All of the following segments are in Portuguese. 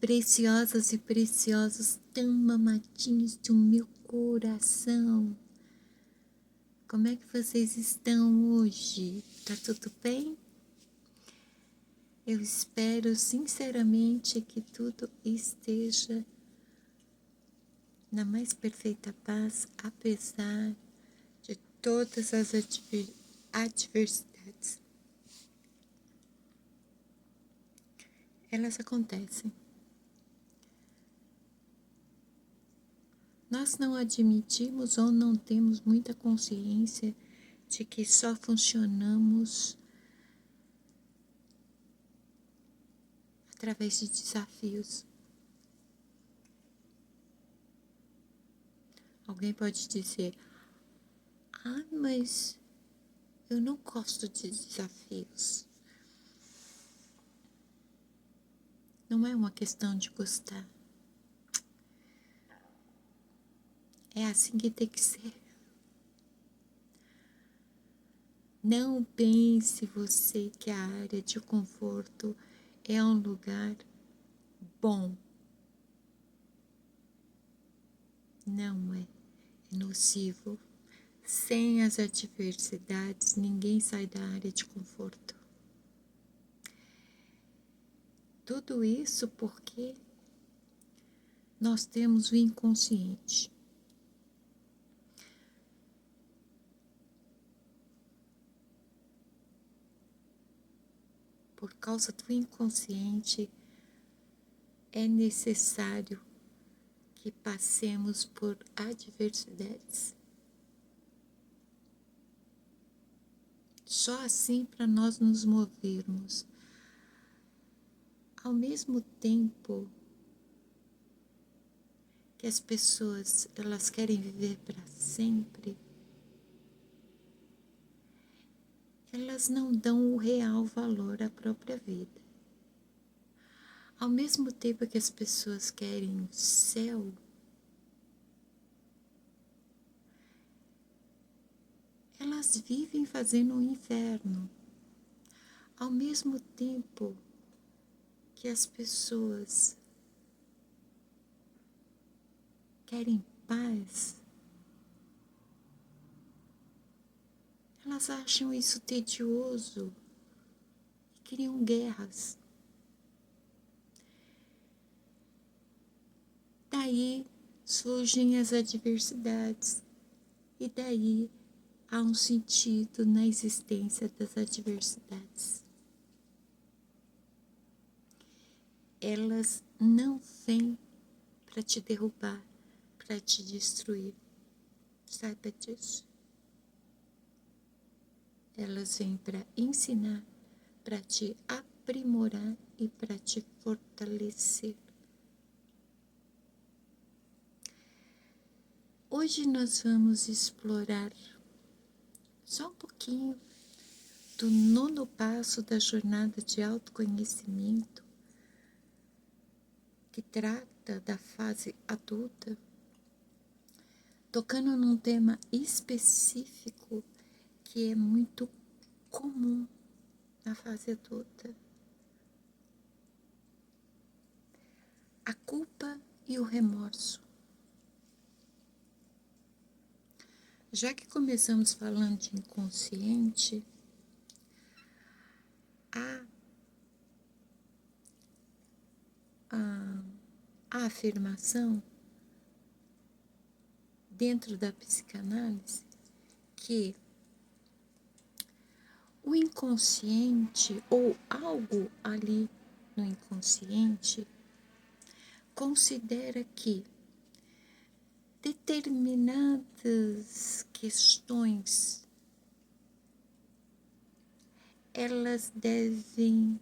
preciosas e preciosos, tão mamadinhos do meu coração. Como é que vocês estão hoje? Tá tudo bem? Eu espero sinceramente que tudo esteja na mais perfeita paz, apesar de todas as adversidades. Elas acontecem. Nós não admitimos ou não temos muita consciência de que só funcionamos através de desafios. Alguém pode dizer, mas eu não gosto de desafios. Não é uma questão de gostar. É assim que tem que ser. Não pense você que a área de conforto é um lugar bom. Não é. É nocivo. Sem as adversidades, ninguém sai da área de conforto. Tudo isso porque nós temos o inconsciente. Por causa do inconsciente, é necessário que passemos por adversidades. Só assim para nós nos movermos. Ao mesmo tempo que as pessoas elas querem viver para sempre, elas não dão o real valor à própria vida. Ao mesmo tempo que as pessoas querem o céu, elas vivem fazendo um inferno. Ao mesmo tempo que as pessoas querem paz, elas acham isso tedioso e criam guerras. Daí surgem as adversidades e daí há um sentido na existência das adversidades. Elas não vêm para te derrubar, para te destruir. Saiba disso. Elas vêm para ensinar, para te aprimorar e para te fortalecer. Hoje nós vamos explorar só um pouquinho do 9º passo da jornada de autoconhecimento, que trata da fase adulta, tocando num tema específico que é muito comum na fase adulta. A culpa e o remorso. Já que começamos falando de inconsciente, a afirmação dentro da psicanálise que o inconsciente ou algo ali no inconsciente considera que determinadas questões elas devem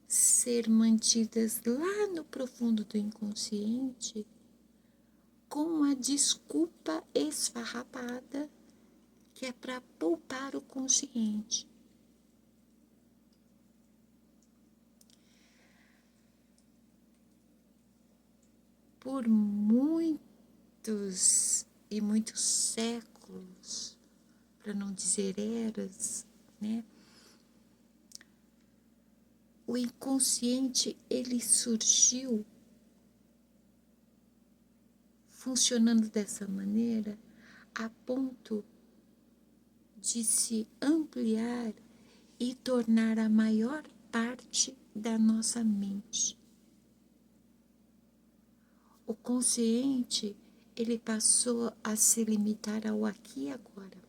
ser mantidas lá no profundo do inconsciente com uma desculpa esfarrapada que é para poupar o consciente. Por muitos e muitos séculos, para não dizer eras, né? o inconsciente ele surgiu funcionando dessa maneira a ponto de se ampliar e tornar a maior parte da nossa mente. O consciente, ele passou a se limitar ao aqui e agora.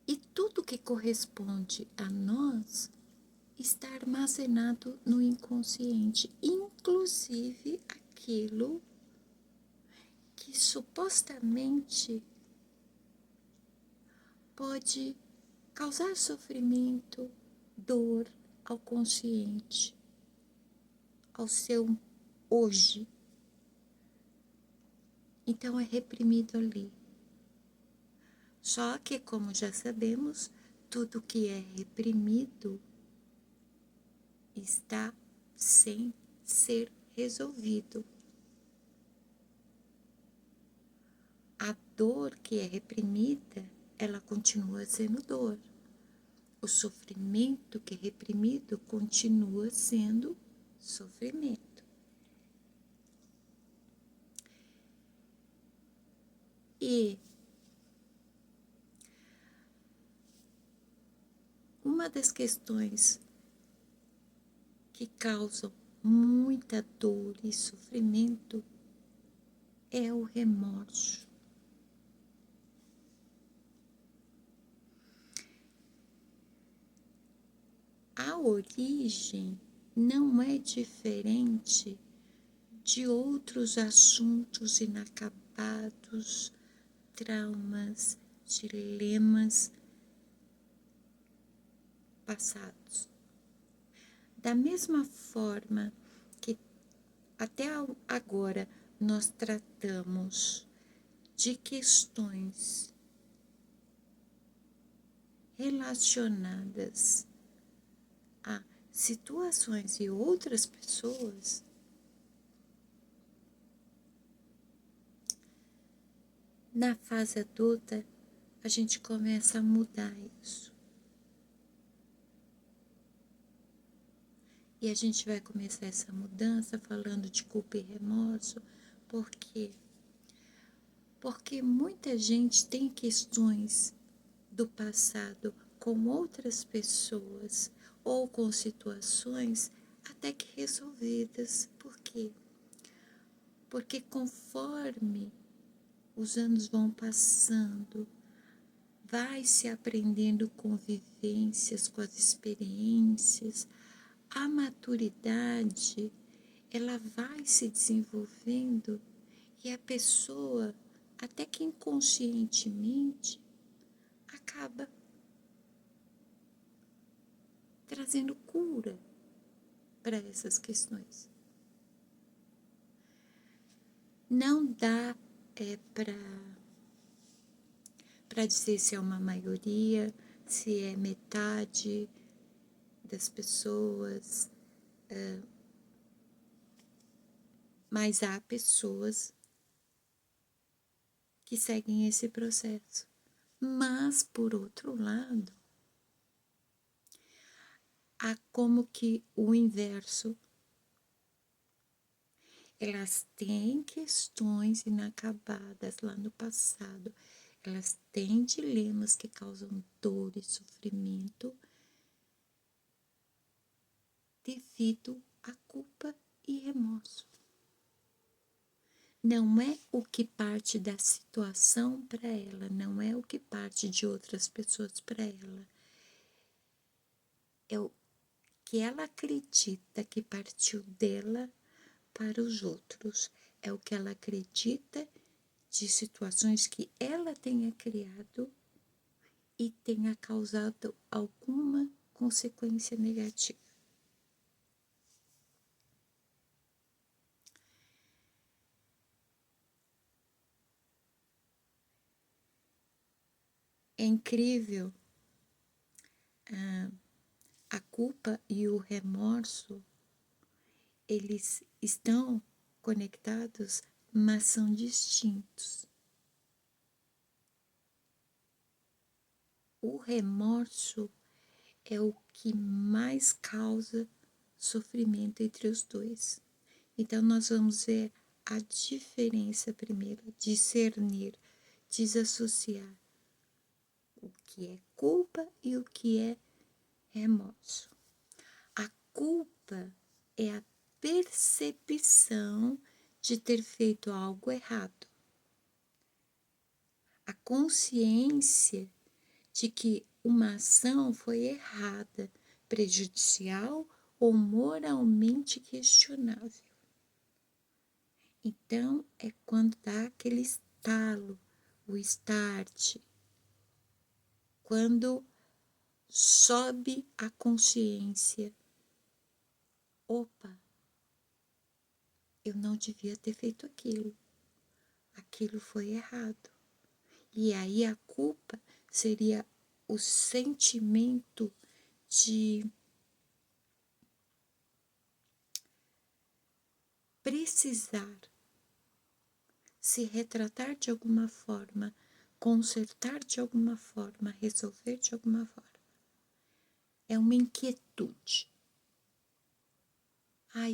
E tudo que corresponde a nós está armazenado no inconsciente, inclusive aquilo que supostamente pode causar sofrimento, dor ao consciente, ao seu hoje. Então é reprimido ali. Só que, como já sabemos, tudo que é reprimido está sem ser resolvido. A dor que é reprimida, ela continua sendo dor. O sofrimento que é reprimido continua sendo sofrimento. E uma das questões que causam muita dor e sofrimento é o remorso. A origem não é diferente de outros assuntos inacabados, traumas, dilemas passados. Da mesma forma que até agora nós tratamos de questões relacionadas a situações e outras pessoas, na fase adulta a gente começa a mudar isso. E a gente vai começar essa mudança falando de culpa e remorso. Por quê? Porque muita gente tem questões do passado com outras pessoas ou com situações até que resolvidas. Por quê? Porque conforme os anos vão passando, vai se aprendendo convivências com as experiências, a maturidade, ela vai se desenvolvendo e a pessoa, até que inconscientemente, acaba trazendo cura para essas questões. Não dá para dizer se é uma maioria, se é metade das pessoas, mas há pessoas que seguem esse processo. Mas, por outro lado, há como que o inverso. Elas têm questões inacabadas lá no passado, elas têm dilemas que causam dor e sofrimento devido à culpa e remorso. Não é o que parte da situação para ela, não é o que parte de outras pessoas para ela. É o que ela acredita que partiu dela para os outros. É o que ela acredita de situações que ela tenha criado e tenha causado alguma consequência negativa. É incrível, a culpa e o remorso, eles estão conectados, mas são distintos. o remorso é o que mais causa sofrimento entre os dois. Então, nós vamos ver a diferença primeiro, discernir, desassociar o que é culpa e o que é remorso. A culpa é a percepção de ter feito algo errado. A consciência de que uma ação foi errada, prejudicial ou moralmente questionável. Então, é quando dá aquele estalo, o start, quando sobe a consciência. Opa, eu não devia ter feito aquilo. Aquilo foi errado. E aí a culpa seria o sentimento de precisar se retratar de alguma forma, consertar de alguma forma, resolver de alguma forma. É uma inquietude.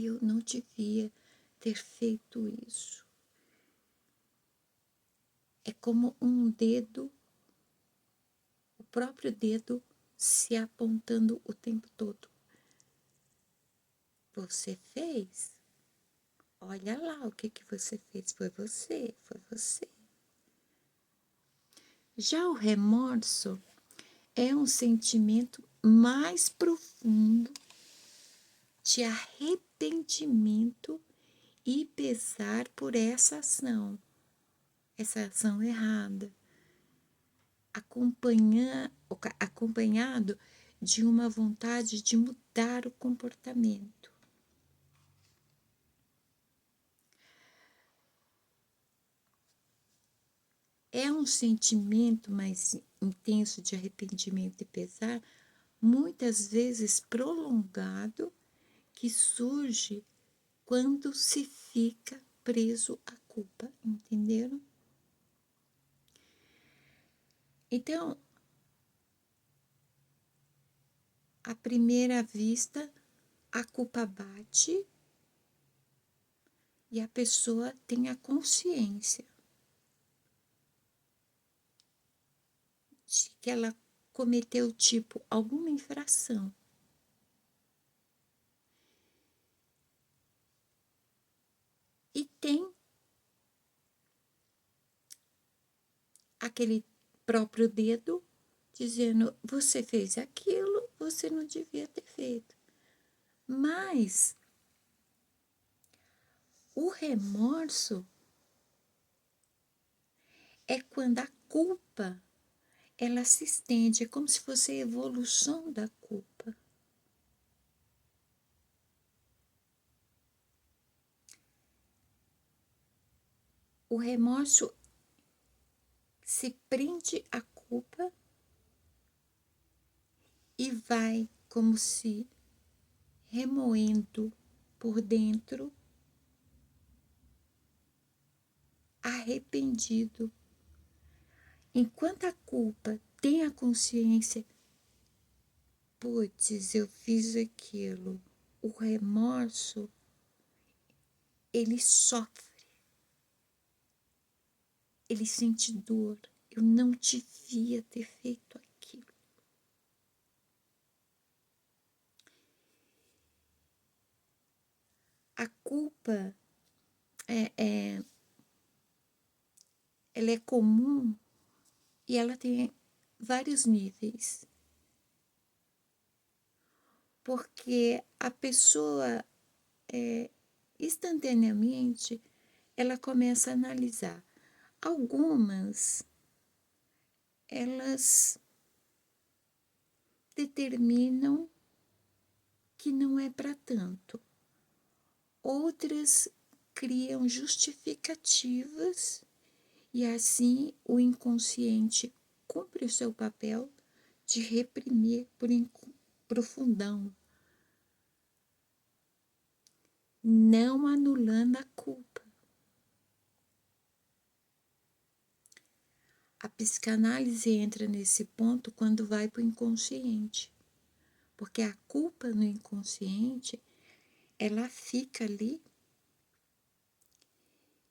Eu não devia ter feito isso. É como um dedo, o próprio dedo se apontando o tempo todo. Você fez? Olha lá o que você fez. Foi você, foi você. Já o remorso é um sentimento mais profundo de arrependimento e pesar por essa ação errada, acompanhado de uma vontade de mudar o comportamento. É um sentimento mais intenso de arrependimento e pesar, muitas vezes prolongado, que surge quando se fica preso à culpa, entenderam? Então, à primeira vista, a culpa bate e a pessoa tem a consciência de que ela cometeu, tipo, alguma infração. E tem aquele próprio dedo dizendo: você fez aquilo, você não devia ter feito. Mas o remorso é quando a culpa ela se estende, é como se fosse a evolução da culpa. O remorso se prende à culpa e vai como se remoendo por dentro, arrependido. Enquanto a culpa tem a consciência, putz, eu fiz aquilo. O remorso, ele sofre, ele sente dor. Eu não devia ter feito aquilo. A culpa ela é comum e ela tem vários níveis. Porque a pessoa, instantaneamente, ela começa a analisar. Algumas, elas determinam que não é para tanto. Outras criam justificativas e assim o inconsciente cumpre o seu papel de reprimir por profundão, não anulando a culpa. A psicanálise entra nesse ponto quando vai para o inconsciente, porque a culpa no inconsciente, ela fica ali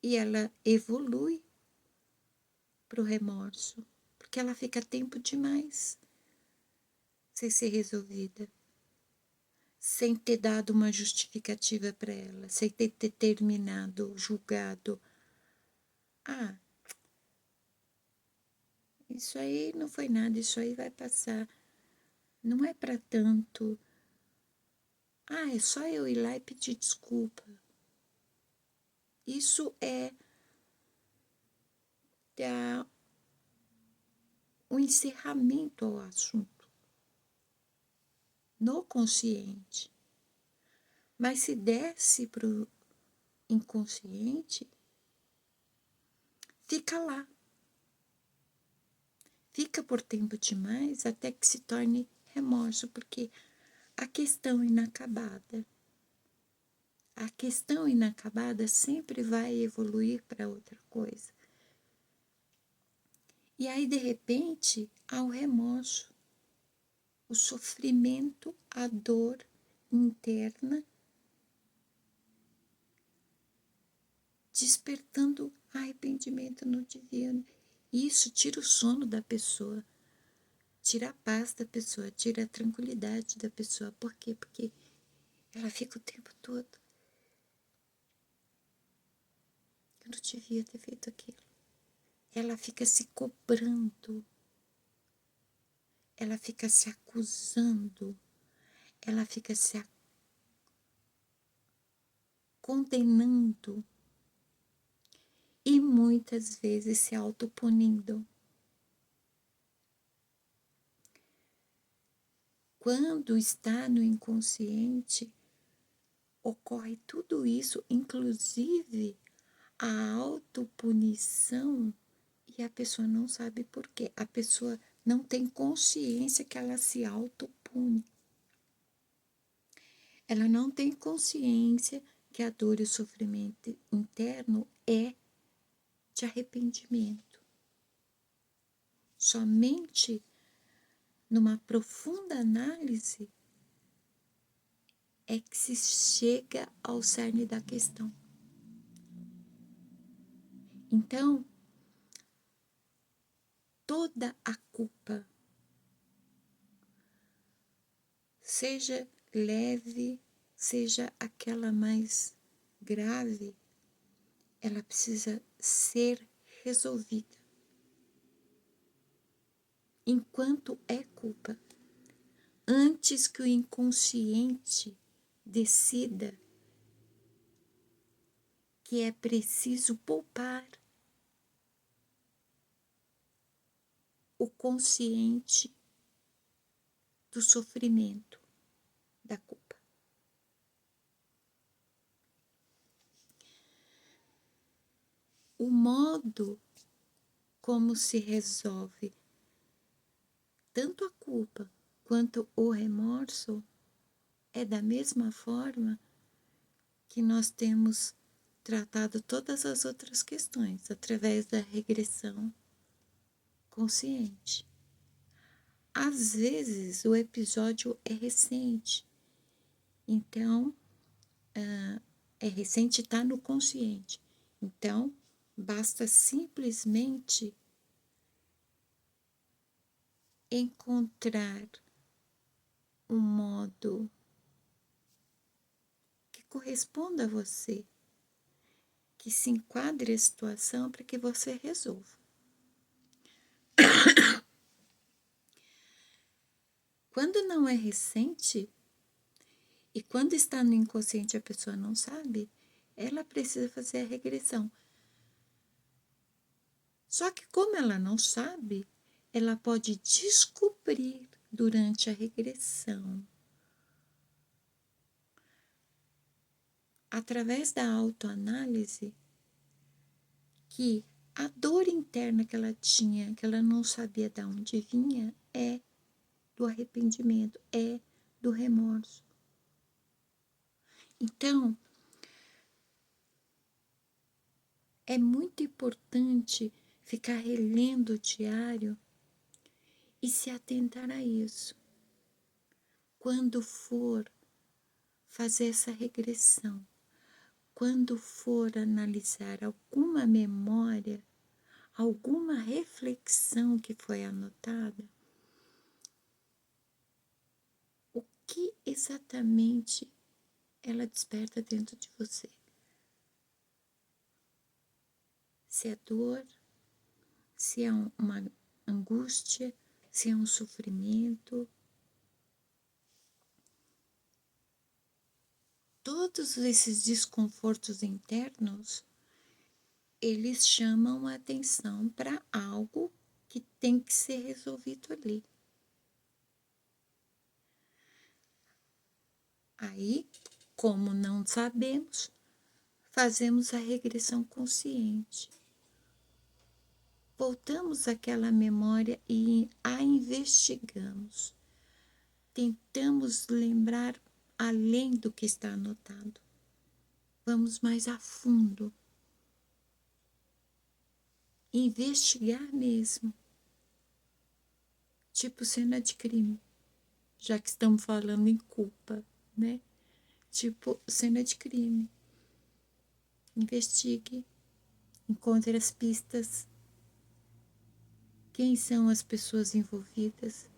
e ela evolui para o remorso, porque ela fica tempo demais sem ser resolvida, sem ter dado uma justificativa para ela, sem ter determinado, julgado. Ah, isso aí não foi nada, isso aí vai passar. Não é para tanto. Ah, é só eu ir lá e pedir desculpa. Isso é dar um encerramento ao assunto, no consciente. Mas se desce para o inconsciente, fica lá. Fica por tempo demais até que se torne remorso, porque a questão inacabada. A questão inacabada sempre vai evoluir para outra coisa. E aí, de repente, há o remorso, o sofrimento, a dor interna, despertando arrependimento no divino. E isso tira o sono da pessoa, tira a paz da pessoa, tira a tranquilidade da pessoa. Por quê? Porque ela fica o tempo todo. Eu não devia ter feito aquilo. Ela fica se cobrando, ela fica se acusando, ela fica se condenando e muitas vezes se autopunindo. Quando está no inconsciente, ocorre tudo isso, inclusive a autopunição, e a pessoa não sabe por quê. A pessoa não tem consciência que ela se autopune. Ela não tem consciência que a dor e o sofrimento interno é de arrependimento. Somente numa profunda análise é que se chega ao cerne da questão. Então, toda a culpa, seja leve, seja aquela mais grave, ela precisa ser resolvida. Enquanto é culpa, antes que o inconsciente decida que é preciso poupar o consciente do sofrimento, da culpa. O modo como se resolve tanto a culpa quanto o remorso é da mesma forma que nós temos tratado todas as outras questões, através da regressão consciente. Às vezes o episódio é recente, então é recente e está no consciente. Então, basta simplesmente encontrar um modo que corresponda a você, que se enquadre a situação para que você resolva. Quando não é recente, e quando está no inconsciente a pessoa não sabe, ela precisa fazer a regressão. Só que como ela não sabe, ela pode descobrir durante a regressão, através da autoanálise, que a dor interna que ela tinha, que ela não sabia de onde vinha, é do arrependimento, é do remorso. Então, é muito importante ficar relendo o diário e se atentar a isso. Quando for fazer essa regressão, quando for analisar alguma memória, alguma reflexão que foi anotada, o que exatamente ela desperta dentro de você? Se é dor, se é uma angústia, se é um sofrimento. Todos esses desconfortos internos, eles chamam a atenção para algo que tem que ser resolvido ali. Aí, como não sabemos, fazemos a regressão consciente. Voltamos àquela memória e a investigamos. Tentamos lembrar além do que está anotado. Vamos mais a fundo. Investigar mesmo. Tipo cena de crime. Já que estamos falando em culpa, né? Tipo cena de crime. Investigue. Encontre as pistas. Quem são as pessoas envolvidas?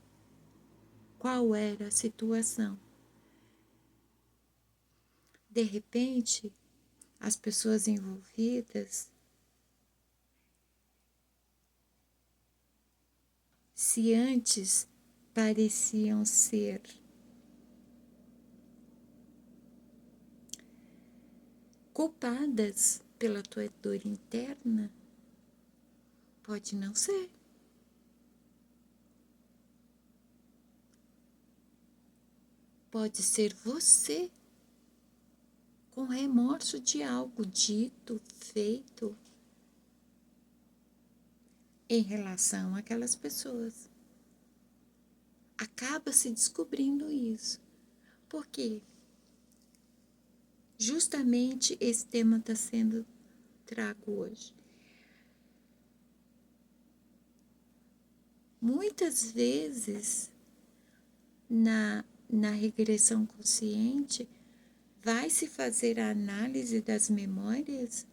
Qual era a situação? De repente, as pessoas envolvidas, se antes pareciam ser culpadas pela tua dor interna, pode não ser. Pode ser você com remorso de algo dito, feito em relação àquelas pessoas. Acaba se descobrindo isso. Por quê? Justamente esse tema está sendo trago hoje. Muitas vezes, na regressão consciente, vai se fazer a análise das memórias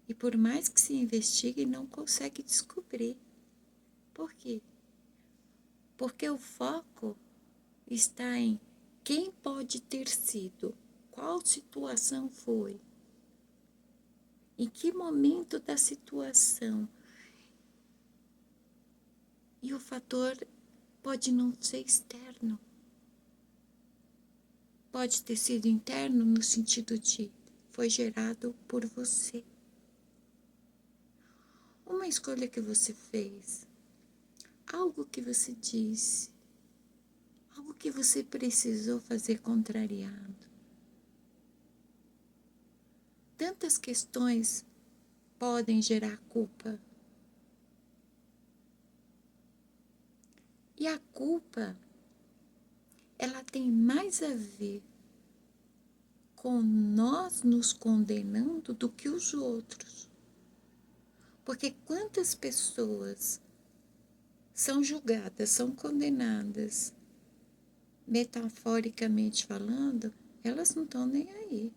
e por mais que se investigue, não consegue descobrir. Por quê? Porque o foco está em quem pode ter sido, qual situação foi, em que momento da situação. E o fator pode não ser externo. Pode ter sido interno no sentido de foi gerado por você. Uma escolha que você fez, algo que você disse, algo que você precisou fazer contrariado. Tantas questões podem gerar culpa. E a culpa, ela tem mais a ver com nós nos condenando do que os outros. Porque quantas pessoas são julgadas, são condenadas, metaforicamente falando, elas não estão nem aí.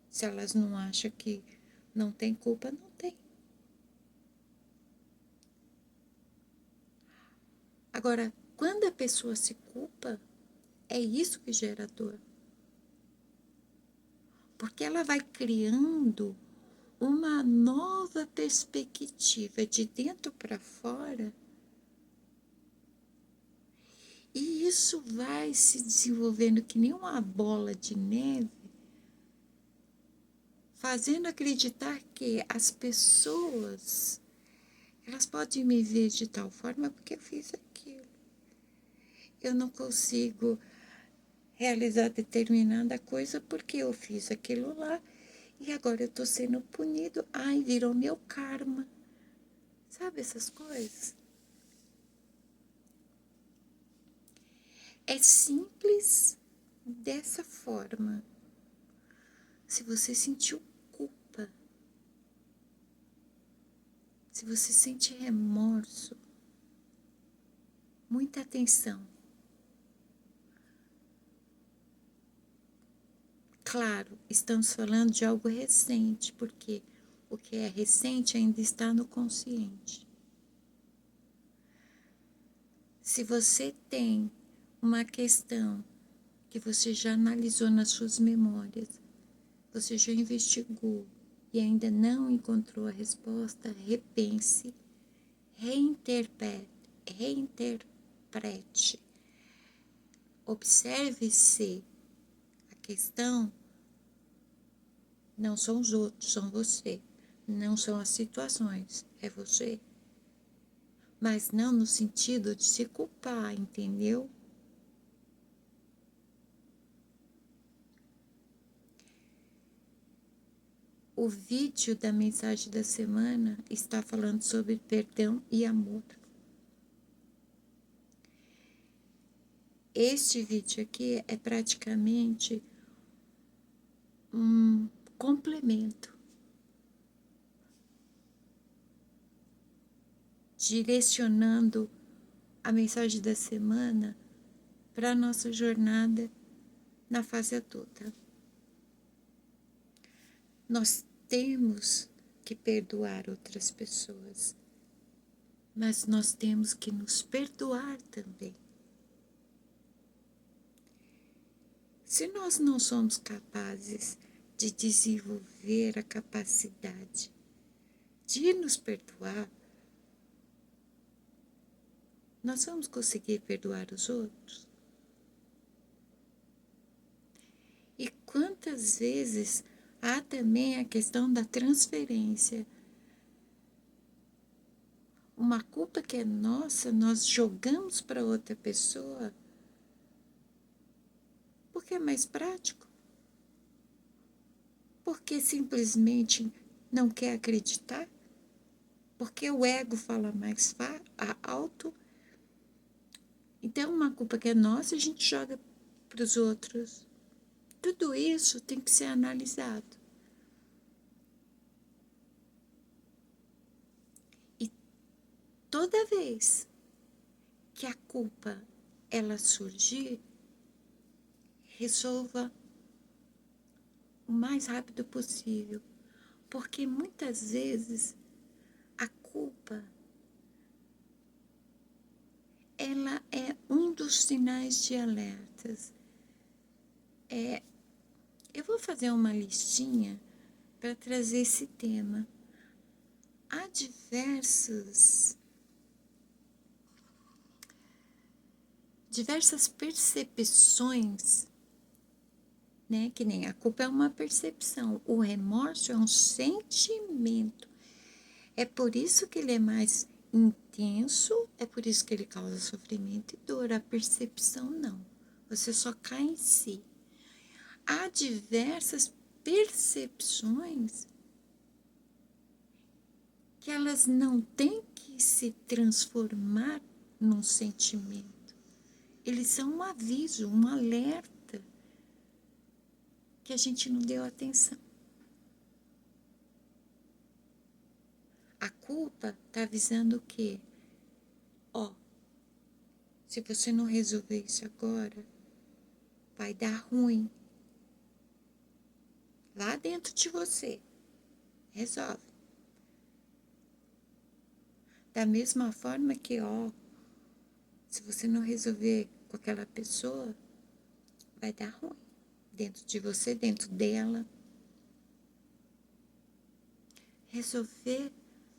Se elas não acham que não tem culpa, não tem. Agora, quando a pessoa se culpa, é isso que gera dor. Porque ela vai criando uma nova perspectiva de dentro para fora. E isso vai se desenvolvendo que nem uma bola de neve, fazendo acreditar que as pessoas, elas podem me ver de tal forma porque eu fiz aquilo. Eu não consigo realizar determinada coisa porque eu fiz aquilo lá e agora eu estou sendo punido. Ai, virou meu karma. Sabe essas coisas? É simples dessa forma. Se você sentiu culpa, Se você sente remorso, muita atenção. Claro, estamos falando de algo recente, porque o que é recente ainda está no consciente. Se você tem uma questão que você já analisou nas suas memórias, você já investigou e ainda não encontrou a resposta, repense, reinterprete. Observe se a questão não são os outros, são você. Não são as situações, é você. Mas não no sentido de se culpar, entendeu? O vídeo da mensagem da semana está falando sobre perdão e amor. Este vídeo aqui é praticamente um complemento, direcionando a mensagem da semana para a nossa jornada na fase adulta. Nós temos que perdoar outras pessoas, mas nós temos que nos perdoar também. Se nós não somos capazes de desenvolver a capacidade de nos perdoar, nós vamos conseguir perdoar os outros? E quantas vezes há também a questão da transferência? Uma culpa que é nossa, nós jogamos para outra pessoa porque é mais prático, porque simplesmente não quer acreditar, porque o ego fala mais alto. Então, uma culpa que é nossa, a gente joga para os outros. Tudo isso tem que ser analisado. E toda vez que a culpa ela surgir, resolva o mais rápido possível, porque muitas vezes a culpa ela é um dos sinais de alertas. Eu vou fazer uma listinha para trazer esse tema. Há diversas percepções, né? Que nem a culpa é uma percepção, o remorso é um sentimento. É por isso que ele é mais intenso, é por isso que ele causa sofrimento e dor. A percepção não. Você só cai em si. Há diversas percepções que elas não têm que se transformar num sentimento. Eles são um aviso, um alerta que a gente não deu atenção. A culpa está avisando o quê? Se você não resolver isso agora, vai dar ruim. Lá dentro de você. Resolve. Da mesma forma que, se você não resolver com aquela pessoa, vai dar ruim. Dentro de você, dentro dela. Resolver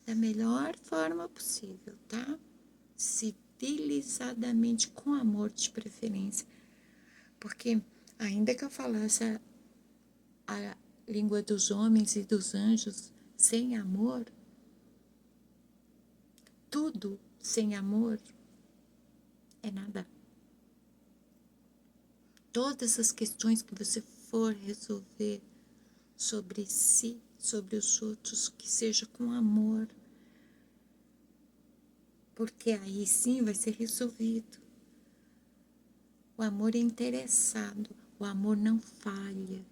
da melhor forma possível, tá? Civilizadamente, com amor de preferência. Porque, ainda que eu falasse a língua dos homens e dos anjos sem amor, tudo sem amor é nada. Todas as questões que você for resolver sobre si, sobre os outros, que seja com amor, porque aí sim vai ser resolvido. O amor é interessado, o amor não falha.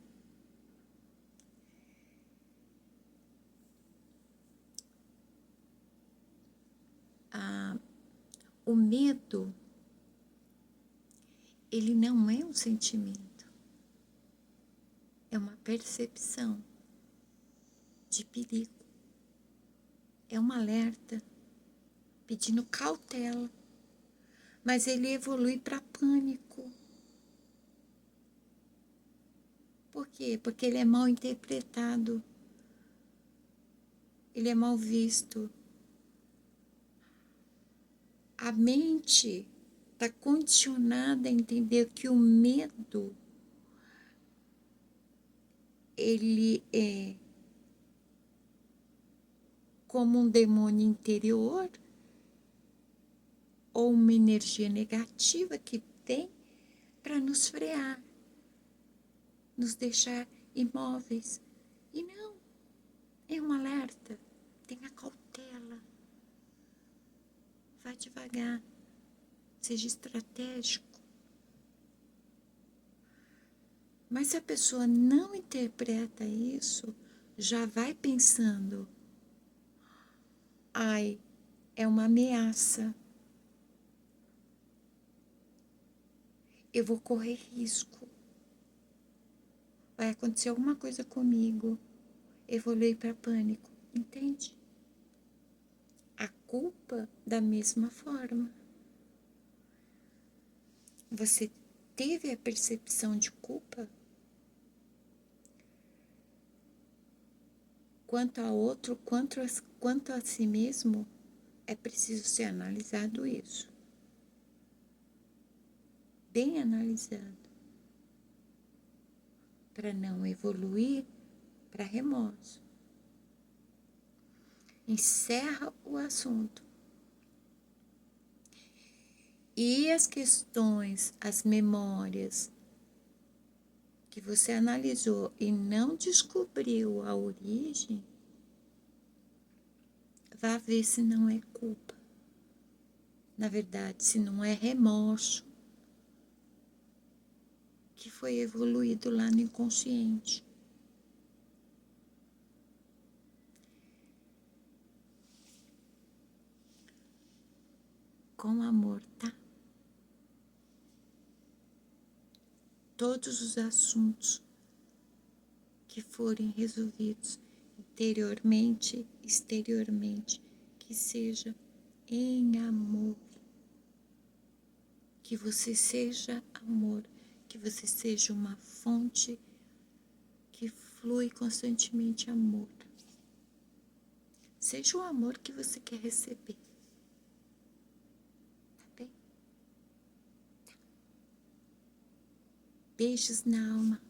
o medo, ele não é um sentimento, é uma percepção de perigo, é um alerta pedindo cautela, mas ele evolui para pânico. Por quê? Porque ele é mal interpretado, ele é mal visto. A mente está condicionada a entender que o medo, ele é como um demônio interior ou uma energia negativa que tem para nos frear, nos deixar imóveis. E não, é um alerta. Tenha cautela. Vá devagar. Seja estratégico. Mas se a pessoa não interpreta isso, já vai pensando: ai, é uma ameaça. Eu vou correr risco. Vai acontecer alguma coisa comigo. Evolui para pânico. Entende? A culpa, da mesma forma. Você teve a percepção de culpa? Quanto a outro, quanto a si mesmo, é preciso ser analisado isso. Bem analisado. Para não evoluir para remorso. Encerra o assunto. E as questões, as memórias que você analisou e não descobriu a origem, vá ver se não é culpa. Na verdade, se não é remorso que foi evoluído lá no inconsciente. Com amor, tá? Todos os assuntos que forem resolvidos interiormente, exteriormente, que seja em amor. Que você seja amor, que você seja uma fonte que flui constantemente amor. Seja o amor que você quer receber. Tá bem? Tá. Beijos na alma.